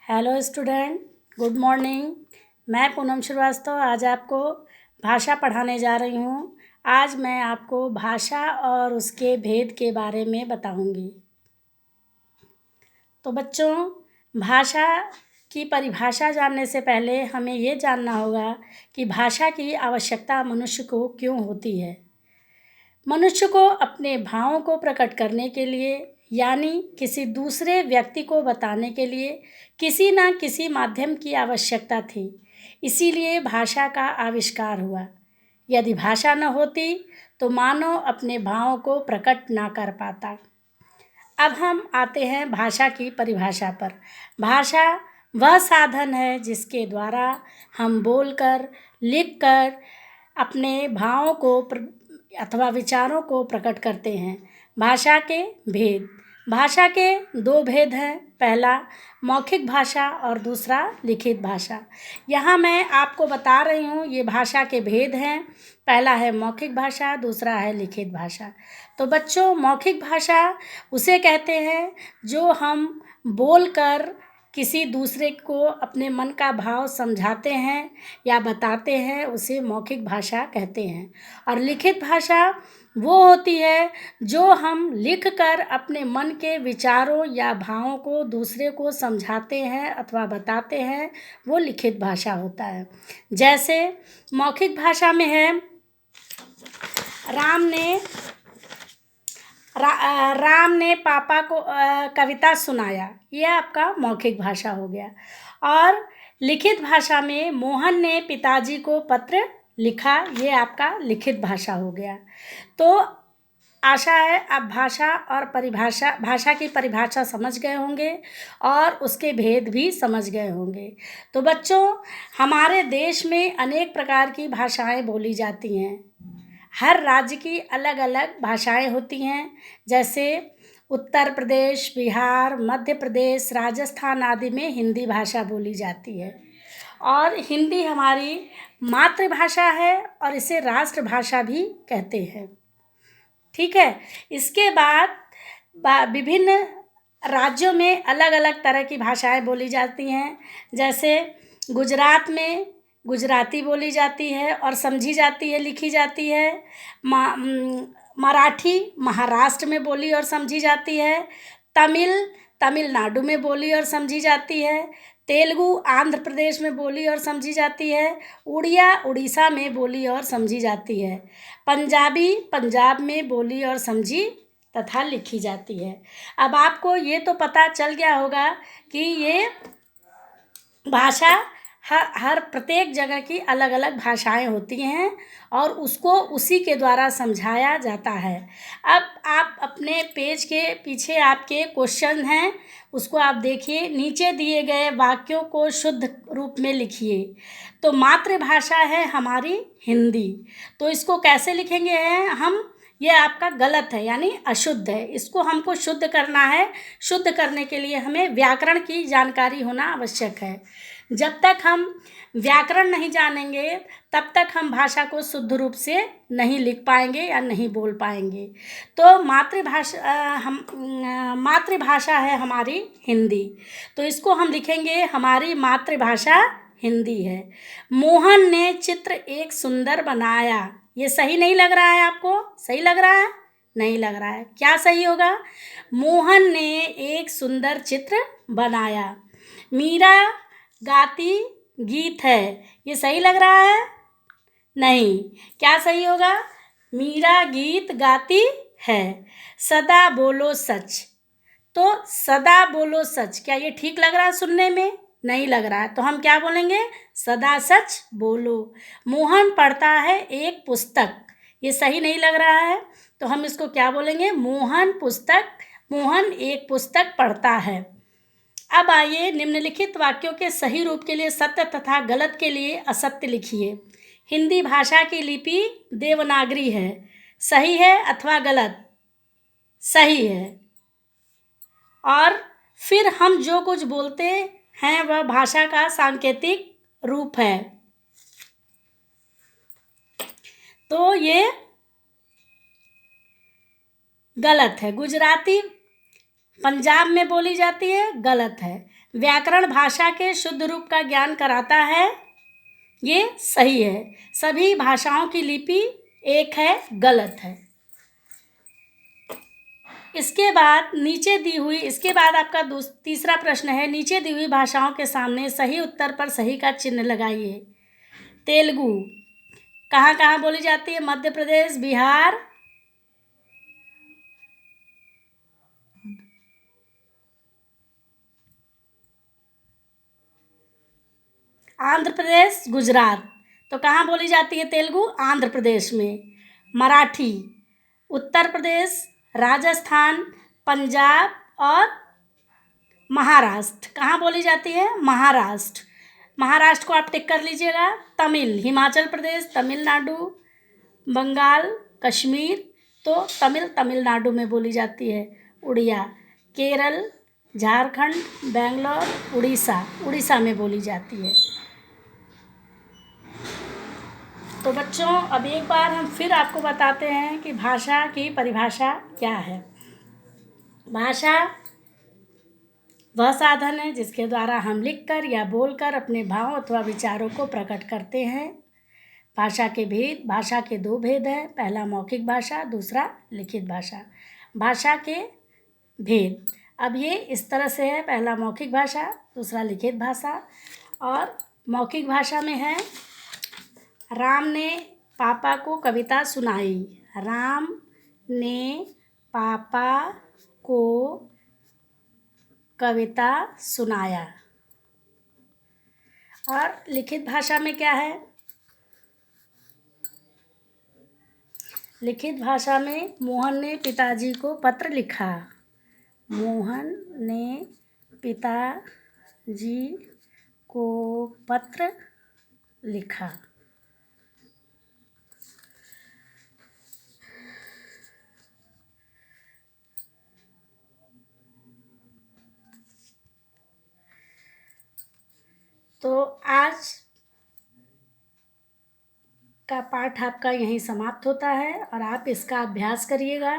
Hello student, good morning. मैं पूनम श्रीवास्तव आज आपको भाषा पढ़ाने जा रही हूँ। आज मैं आपको भाषा और उसके भेद के बारे में बताऊँगी। तो बच्चों, भाषा की परिभाषा जानने से पहले हमें ये जानना होगा कि भाषा की आवश्यकता मनुष्य को क्यों होती है। मनुष्य को अपने भावों को प्रकट करने के लिए यानी किसी दूसरे व्यक्ति को बताने के लिए किसी न किसी माध्यम की आवश्यकता थी। इसीलिए भाषा का आविष्कार हुआ। यदि भाषा न होती तो मानव अपने भावों को प्रकट ना कर पाता। अब हम आते हैं भाषा की परिभाषा पर। भाषा वह साधन है जिसके द्वारा हम बोलकर, लिखकर अपने भावों को अथवा विचारों को प्रकट करते हैं। भाषा के भेद। भाषा के दो भेद हैं, पहला मौखिक भाषा और दूसरा लिखित भाषा। यहाँ मैं आपको बता रही हूँ ये भाषा के भेद हैं। पहला है मौखिक भाषा, दूसरा है लिखित भाषा। तो बच्चों, मौखिक भाषा उसे कहते हैं जो हम बोलकर किसी दूसरे को अपने मन का भाव समझाते हैं या बताते हैं, उसे मौखिक भाषा कहते हैं। और लिखित भाषा वो होती है जो हम लिखकर अपने मन के विचारों या भावों को दूसरे को समझाते हैं अथवा बताते हैं, वो लिखित भाषा होता है। जैसे मौखिक भाषा में है राम ने पापा को कविता सुनाया, ये आपका मौखिक भाषा हो गया। और लिखित भाषा में मोहन ने पिताजी को पत्र लिखा, ये आपका लिखित भाषा हो गया। तो आशा है आप भाषा की परिभाषा समझ गए होंगे और उसके भेद भी समझ गए होंगे। तो बच्चों, हमारे देश में अनेक प्रकार की भाषाएं बोली जाती हैं। हर राज्य की अलग अलग भाषाएं होती हैं। जैसे उत्तर प्रदेश, बिहार, मध्य प्रदेश, राजस्थान आदि में हिंदी भाषा बोली जाती है। और हिंदी हमारी मातृभाषा है और इसे राष्ट्रभाषा भी कहते हैं। ठीक है। इसके बाद विभिन्न राज्यों में अलग अलग तरह की भाषाएं बोली जाती हैं। जैसे गुजरात में गुजराती बोली जाती है और समझी जाती है, लिखी जाती है। मराठी महाराष्ट्र में बोली और समझी जाती है। तमिलनाडु में बोली और समझी जाती है। तेलुगु आंध्र प्रदेश में बोली और समझी जाती है। उड़िया उड़ीसा में बोली और समझी जाती है। पंजाबी पंजाब में बोली और समझी तथा लिखी जाती है। अब आपको ये तो पता चल गया होगा कि ये भाषा हर प्रत्येक जगह की अलग अलग भाषाएं होती हैं और उसको उसी के द्वारा समझाया जाता है। अब आप अपने पेज के पीछे आपके क्वेश्चन हैं, उसको आप देखिए। नीचे दिए गए वाक्यों को शुद्ध रूप में लिखिए। तो मातृभाषा है हमारी हिंदी, तो इसको कैसे लिखेंगे हम? ये आपका गलत है, यानी अशुद्ध है। इसको हमको शुद्ध करना है। शुद्ध करने के लिए हमें व्याकरण की जानकारी होना आवश्यक है। जब तक हम व्याकरण नहीं जानेंगे तब तक हम भाषा को शुद्ध रूप से नहीं लिख पाएंगे या नहीं बोल पाएंगे। तो मातृभाषा है हमारी हिंदी, तो इसको हम लिखेंगे हमारी मातृभाषा हिंदी है। मोहन ने चित्र एक सुंदर बनाया। ये सही नहीं लग रहा है आपको? सही लग रहा है? नहीं लग रहा है। क्या सही होगा? मोहन ने एक सुंदर चित्र बनाया। मीरा गाती गीत है। ये सही लग रहा है? नहीं। क्या सही होगा? मीरा गीत गाती है। सदा बोलो सच। तो सदा बोलो सच, क्या ये ठीक लग रहा है सुनने में? नहीं लग रहा है। तो हम क्या बोलेंगे? सदा सच बोलो। मोहन पढ़ता है एक पुस्तक। ये सही नहीं लग रहा है, तो हम इसको क्या बोलेंगे? मोहन एक पुस्तक पढ़ता है। अब आइए, निम्नलिखित वाक्यों के सही रूप के लिए सत्य तथा गलत के लिए असत्य लिखिए। हिंदी भाषा की लिपि देवनागरी है। सही है अथवा गलत? सही है। और फिर हम जो कुछ बोलते हैं वह भाषा का सांकेतिक रूप है। तो ये गलत है। गुजराती पंजाब में बोली जाती है, गलत है। व्याकरण भाषा के शुद्ध रूप का ज्ञान कराता है, ये सही है। सभी भाषाओं की लिपि एक है, गलत है। इसके बाद आपका तीसरा प्रश्न है, नीचे दी हुई भाषाओं के सामने सही उत्तर पर सही का चिन्ह लगाइए। तेलुगु कहाँ कहाँ बोली जाती है? मध्य प्रदेश, बिहार, आंध्र प्रदेश, गुजरात। तो कहाँ बोली जाती है तेलुगु? आंध्र प्रदेश में। मराठी उत्तर प्रदेश, राजस्थान, पंजाब और महाराष्ट्र। कहाँ बोली जाती है? महाराष्ट्र। महाराष्ट्र को आप टिक कर लीजिएगा। तमिल हिमाचल प्रदेश, तमिलनाडु, बंगाल, कश्मीर। तो तमिलनाडु में बोली जाती है। उड़िया केरल, झारखंड, बेंगलोर, उड़ीसा में बोली जाती है। तो बच्चों, अब एक बार हम फिर आपको बताते हैं कि भाषा की परिभाषा क्या है। भाषा वह साधन है जिसके द्वारा हम लिखकर या बोलकर अपने भाव अथवा विचारों को प्रकट करते हैं। भाषा के भेद, भाषा के दो भेद हैं, पहला मौखिक भाषा, दूसरा लिखित भाषा। भाषा के भेद अब ये इस तरह से है, पहला मौखिक भाषा, दूसरा लिखित भाषा। और मौखिक भाषा में है, राम ने पापा को कविता सुनाई। राम ने पापा को कविता सुनाया। और लिखित भाषा में क्या है? लिखित भाषा में मोहन ने पिताजी को पत्र लिखा। मोहन ने पिताजी को पत्र लिखा। तो आज का पाठ आपका यहीं समाप्त होता है और आप इसका अभ्यास करिएगा।